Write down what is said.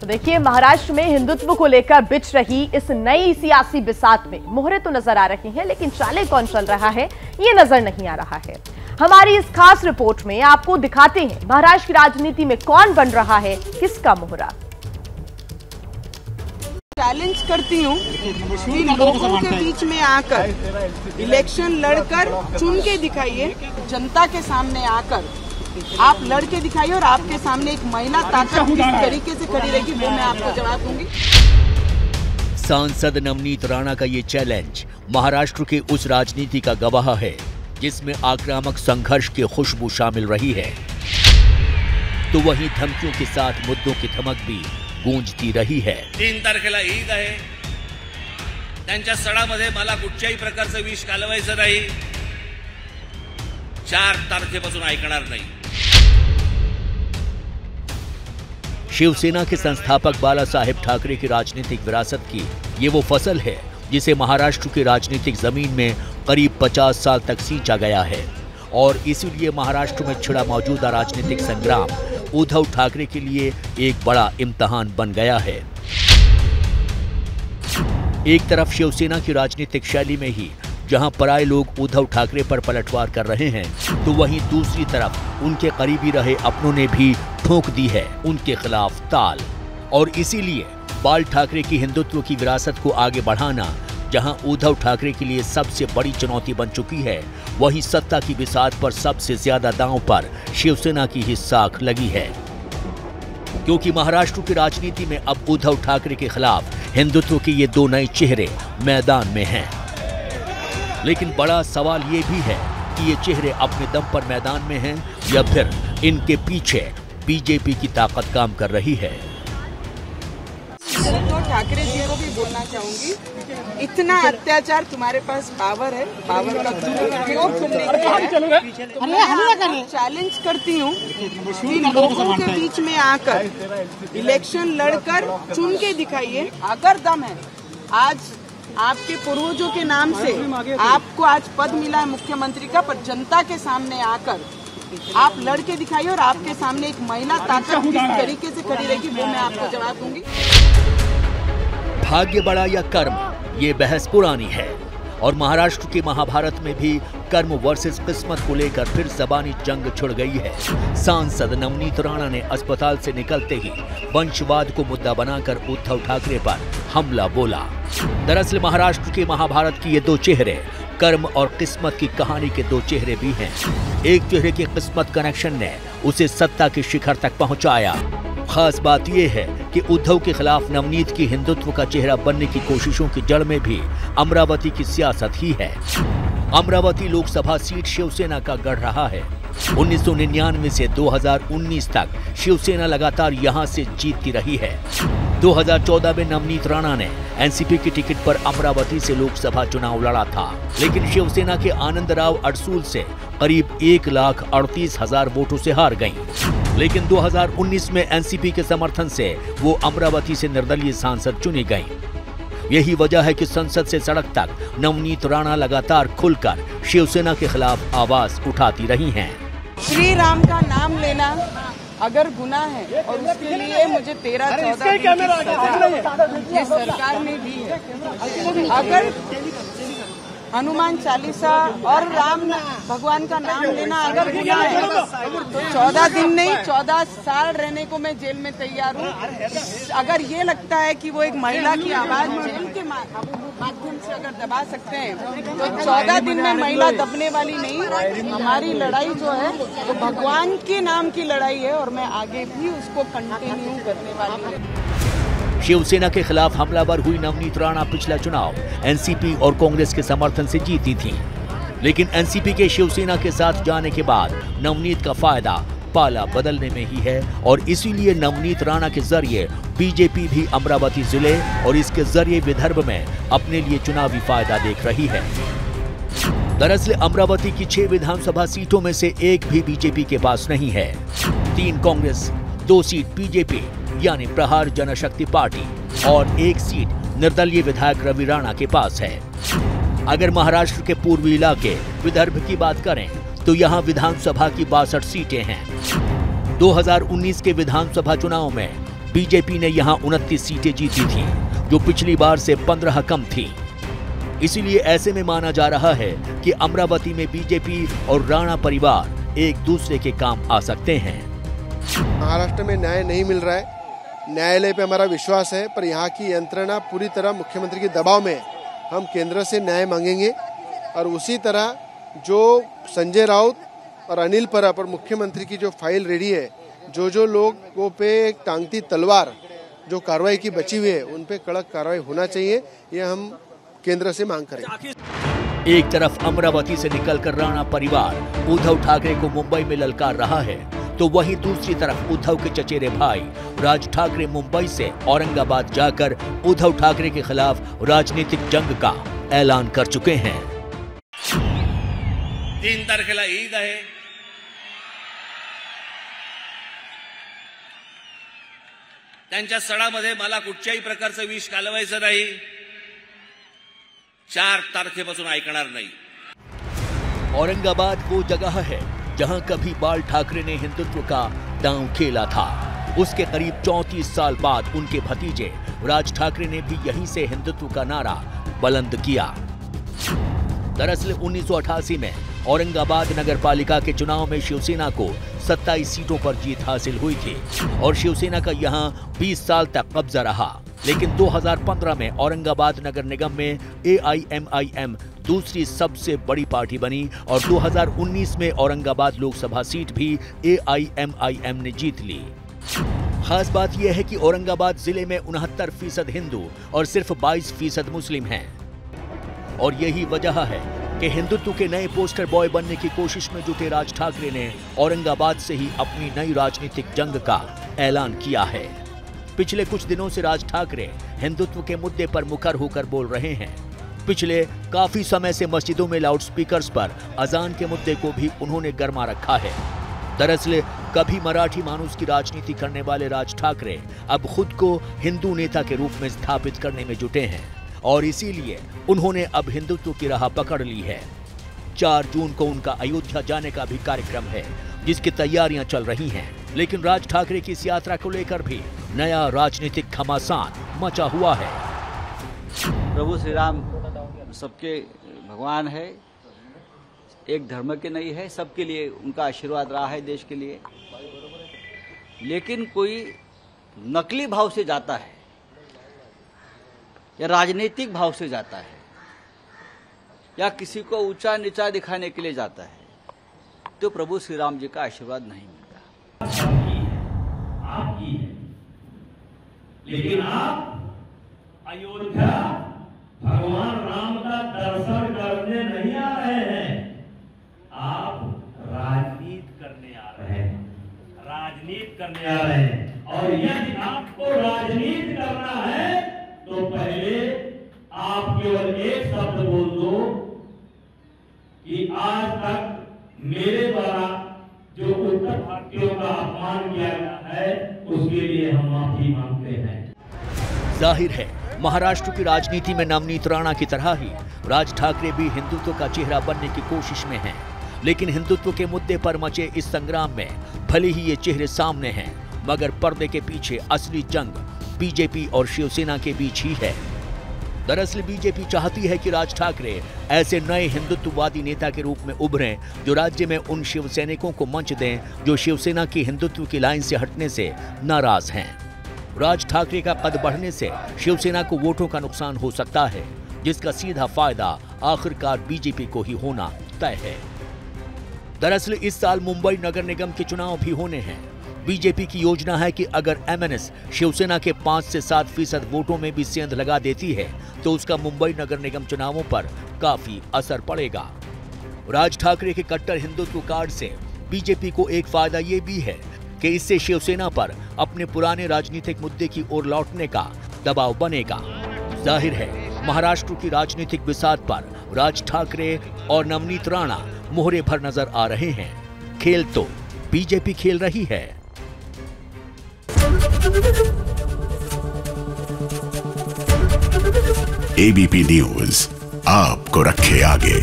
तो देखिए, महाराष्ट्र में हिंदुत्व को लेकर बिछ रही इस नई सियासी बिसात में मोहरे तो नजर आ रही हैं, लेकिन चाले कौन चल रहा है ये नजर नहीं आ रहा है। हमारी इस खास रिपोर्ट में आपको दिखाते हैं महाराष्ट्र की राजनीति में कौन बन रहा है किसका मोहरा। चैलेंज करती हूँ कि लोगों के बीच में आकर इलेक्शन लड़कर चुन के दिखाइए, जनता के सामने आकर आप लड़के दिखाइए और आपके सामने एक महिला ताकत किस तरीके से खड़ी रहेगी वो मैं आपको जवाब दूंगी। सांसद नवनीत राणा का ये चैलेंज महाराष्ट्र के उस राजनीति का गवाह है जिसमें आक्रामक संघर्ष की खुशबू शामिल रही है, तो वहीं धमकियों के साथ मुद्दों की धमक भी गूंजती रही है। 3 तारखेला ईद आहे, त्यांच्या सणामध्ये मला कुठच्याही प्रकारचं विष कालवायचं नाही, 4 तारखेपासून ऐकणार नाही। शिवसेना के संस्थापक बाला साहेब ठाकरे की राजनीतिक विरासत की ये वो फसल है जिसे महाराष्ट्र की राजनीतिक जमीन में करीब 50 साल तक सींचा गया है, और इसीलिए महाराष्ट्र में छिड़ा मौजूदा राजनीतिक संग्राम उद्धव ठाकरे के लिए एक बड़ा इम्तिहान बन गया है। एक तरफ शिवसेना की राजनीतिक शैली में ही जहां पराये लोग उद्धव ठाकरे पर पलटवार कर रहे हैं, तो वहीं दूसरी तरफ उनके करीबी रहे अपनों ने भी ठोक दी है उनके खिलाफ ताल। और इसीलिए बाल ठाकरे की हिंदुत्व की विरासत को आगे बढ़ाना जहां उद्धव ठाकरे के लिए सबसे बड़ी चुनौती बन चुकी है, वहीं सत्ता की बिसात पर सबसे ज्यादा दांव पर शिवसेना की ही साख लगी है, क्योंकि महाराष्ट्र की राजनीति में अब उद्धव ठाकरे के खिलाफ हिंदुत्व के ये 2 नए चेहरे मैदान में हैं। लेकिन बड़ा सवाल ये भी है कि ये चेहरे अपने दम पर मैदान में हैं या फिर इनके पीछे बीजेपी की ताकत काम कर रही है। तो ठाकरे जी को भी बोलना चाहूंगी, इतना अत्याचार तुम्हारे पास पावर है, पावर का उपयोग तुमने किया है। चैलेंज करती हूँ कि लोगों के बीच में आकर इलेक्शन लड़कर चुन के दिखाइए, अगर दम है। आज आपके पूर्वजों के नाम से आपको आज पद मिला है मुख्यमंत्री का, पर जनता के सामने आकर आप लड़के दिखाइए और आपके सामने एक महिला ताकत किस तरीके से खड़ी रहेगी वो मैं आपको जवाब दूंगी। भाग्य बड़ा या कर्म, ये बहस पुरानी है, और महाराष्ट्र के महाभारत में भी कर्म वर्सेस किस्मत को लेकर फिर ज़बानी जंग छिड़ गई है। सांसद नवनीत राणा ने अस्पताल से निकलते ही वंशवाद को मुद्दा बनाकर उद्धव ठाकरे पर हमला बोला। दरअसल महाराष्ट्र के महाभारत की ये 2 चेहरे कर्म और किस्मत की कहानी के 2 चेहरे भी हैं। एक चेहरे के किस्मत कनेक्शन ने उसे सत्ता के शिखर तक पहुंचाया। खास बात यह है कि उद्धव के खिलाफ नवनीत की हिंदुत्व का चेहरा बनने की कोशिशों की जड़ में भी अमरावती की सियासत ही है। अमरावती लोकसभा सीट शिवसेना का गढ़ रहा है। 1999 से 2019 तक शिवसेना लगातार यहां से जीतती रही है। 2014 में नवनीत राणा ने एनसीपी की टिकट पर अमरावती से लोकसभा चुनाव लड़ा था, लेकिन शिवसेना के आनंदराव अडसूल से करीब 1,38,000 वोटों से हार गईं। लेकिन 2019 में एनसीपी के समर्थन से वो अमरावती से निर्दलीय सांसद चुनी गईं। यही वजह है कि संसद से सड़क तक नवनीत राणा लगातार खुलकर शिवसेना के खिलाफ आवाज उठाती रही हैं। श्री राम का नाम लेना अगर गुनाह है और उसके लिए मुझे 13-14 ये सरकार में भी है। अगर हनुमान चालीसा और राम भगवान का नाम लेना अगर गुनाह है तो 14 दिन नहीं 14 साल रहने को मैं जेल में तैयार हूँ। अगर ये लगता है कि वो एक महिला की आवाज जेल के माध्यम से अगर दबा सकते हैं तो 14 दिन में महिला दबने वाली नहीं। हमारी लड़ाई जो है वो भगवान के नाम की लड़ाई है और मैं आगे भी उसको कंटिन्यू करने वाली हूँ। शिवसेना के खिलाफ हमलावर हुई नवनीत राणा पिछला चुनाव एनसीपी और कांग्रेस के समर्थन से जीती थी, लेकिन एनसीपी के शिवसेना के साथ जाने के बाद नवनीत का फायदा पाला बदलने में ही है, और इसीलिए नवनीत राणा के जरिए बीजेपी भी अमरावती जिले और इसके जरिए विदर्भ में अपने लिए चुनावी फायदा देख रही है। दरअसल अमरावती की 6 विधानसभा सीटों में से एक भी बीजेपी के पास नहीं है। 3 कांग्रेस, 2 सीट बीजेपी यानी प्रहार जनशक्ति पार्टी और 1 सीट निर्दलीय विधायक रवि राणा के पास है। अगर महाराष्ट्र के पूर्वी इलाके विदर्भ की बात करें तो यहाँ विधानसभा की 62 सीटें हैं। 2019 के विधानसभा चुनाव में बीजेपी ने यहां 29 सीटें जीती थी, जो पिछली बार से 15 कम थी। इसीलिए ऐसे में माना जा रहा है कि अमरावती में बीजेपी और राणा परिवार एक दूसरे के काम आ सकते हैं। महाराष्ट्र में न्याय नहीं मिल रहा है, न्यायालय पे हमारा विश्वास है, पर यहाँ की यंत्रणा पूरी तरह मुख्यमंत्री के दबाव में। हम केंद्र से न्याय मांगेंगे और उसी तरह जो संजय राउत और अनिल परब और मुख्यमंत्री की जो फाइल रेडी है, जो लोगों पे एक टांगती तलवार जो कार्रवाई की बची हुई है, उन पे कड़क कार्रवाई होना चाहिए, ये हम केंद्र से मांग करेंगे। एक तरफ अमरावती से निकलकर राणा परिवार उद्धव ठाकरे को मुंबई में ललकार रहा है, तो वहीं दूसरी तरफ उद्धव के चचेरे भाई राज ठाकरे मुंबई से औरंगाबाद जाकर उद्धव ठाकरे के खिलाफ राजनीतिक जंग का ऐलान कर चुके हैं। 3 तारखेला ईद आहे। त्यांच्या सणामध्ये मला कुठच्याही प्रकारचं विष घालवायचं नाही। 4 तारखेपासून ऐकणार नाही। औरंगाबाद वो जगह है जहां कभी बाल ठाकरे ने हिंदुत्व का दांव खेला था। उसके करीब 34 साल बाद उनके भतीजे राज ठाकरे ने भी यहीं से हिंदुत्व का नारा बुलंद किया। दरअसल 1988 में औरंगाबाद नगर पालिका के चुनाव में शिवसेना को 27 सीटों पर जीत हासिल हुई थी और शिवसेना का यहां 20 साल तक कब्जा रहा। लेकिन 2015 में औरंगाबाद नगर निगम में AIMIM दूसरी सबसे बड़ी पार्टी बनी और 2019 में औरंगाबाद लोकसभा सीट भी AIMIM ने जीत ली। खास बात यह है कि औरंगाबाद जिले में 69% हिंदू और सिर्फ 22% मुस्लिम हैं और यही वजह है कि हिंदुत्व के नए पोस्टर बॉय बनने की कोशिश में जुटे राज ठाकरे ने औरंगाबाद से ही अपनी नई राजनीतिक जंग का ऐलान किया है। पिछले कुछ दिनों से राज ठाकरे हिंदुत्व के मुद्दे पर मुखर होकर बोल रहे हैं। पिछले काफी समय से मस्जिदों में लाउडस्पीकर्स पर अजान के मुद्दे को भी उन्होंने गरमा रखा है। दरअसल कभी मराठी मानुस की राजनीति करने वाले राज ठाकरे अब खुद को हिंदू नेता के रूप में स्थापित करने में जुटे हैं और इसीलिए उन्होंने अब हिंदुत्व की राह पकड़ ली है। 4 जून को उनका अयोध्या जाने का भी कार्यक्रम है, जिसकी तैयारियां चल रही हैं। लेकिन राज ठाकरे की इस यात्रा को लेकर भी नया राजनीतिक घमासान मचा हुआ है। प्रभु श्री राम सबके भगवान है, एक धर्म के नहीं है, सबके लिए उनका आशीर्वाद रहा है देश के लिए। लेकिन कोई नकली भाव से जाता है या राजनीतिक भाव से जाता है या किसी को ऊंचा नीचा दिखाने के लिए जाता है, तो प्रभु श्री राम जी का आशीर्वाद नहीं मिलता। आपकी है, लेकिन आप अयोध्या भगवान राम का दर्शन करने नहीं आ रहे हैं, आप राजनीति करने आ रहे हैं, राजनीति करने आ रहे हैं। और यदि आपको राजनीति करना है तो पहले आप केवल एक शब्द बोल दो कि आज तक मेरे द्वारा जो उत्तर भारतीयों का अपमान किया गया है उसके लिए हम माफी मांगते हैं। जाहिर है महाराष्ट्र की राजनीति में नवनीत राणा की तरह ही राज ठाकरे भी हिंदुत्व का चेहरा बनने की कोशिश में हैं। लेकिन हिंदुत्व के मुद्दे पर मचे इस संग्राम में भले ही ये चेहरे सामने हैं, मगर पर्दे के पीछे असली जंग बीजेपी और शिवसेना के बीच ही है। दरअसल बीजेपी चाहती है कि राज ठाकरे ऐसे नए हिंदुत्ववादी नेता के रूप में उभरें जो राज्य में उन शिव सैनिकों को मंच दें जो शिवसेना की हिंदुत्व की लाइन से हटने से नाराज हैं। राज ठाकरे का कद बढ़ने से शिवसेना को वोटों का नुकसान हो सकता है, जिसका सीधा फायदा आखिरकार बीजेपी को ही होना तय है। दरअसल इस साल मुंबई नगर निगम के चुनाव भी होने हैं। बीजेपी की योजना है कि अगर MNS शिवसेना के 5 से 7% वोटों में भी सेंध लगा देती है तो उसका मुंबई नगर निगम चुनावों पर काफी असर पड़ेगा। राज ठाकरे के कट्टर हिंदुत्व कार्ड से बीजेपी को एक फायदा ये भी है कि इससे शिवसेना पर अपने पुराने राजनीतिक मुद्दे की ओर लौटने का दबाव बनेगा। जाहिर है महाराष्ट्र की राजनीतिक बिसात पर राज ठाकरे और नवनीत राणा मोहरे भर नजर आ रहे हैं। खेल तो बीजेपी खेल रही है। ABP न्यूज आपको रखे आगे।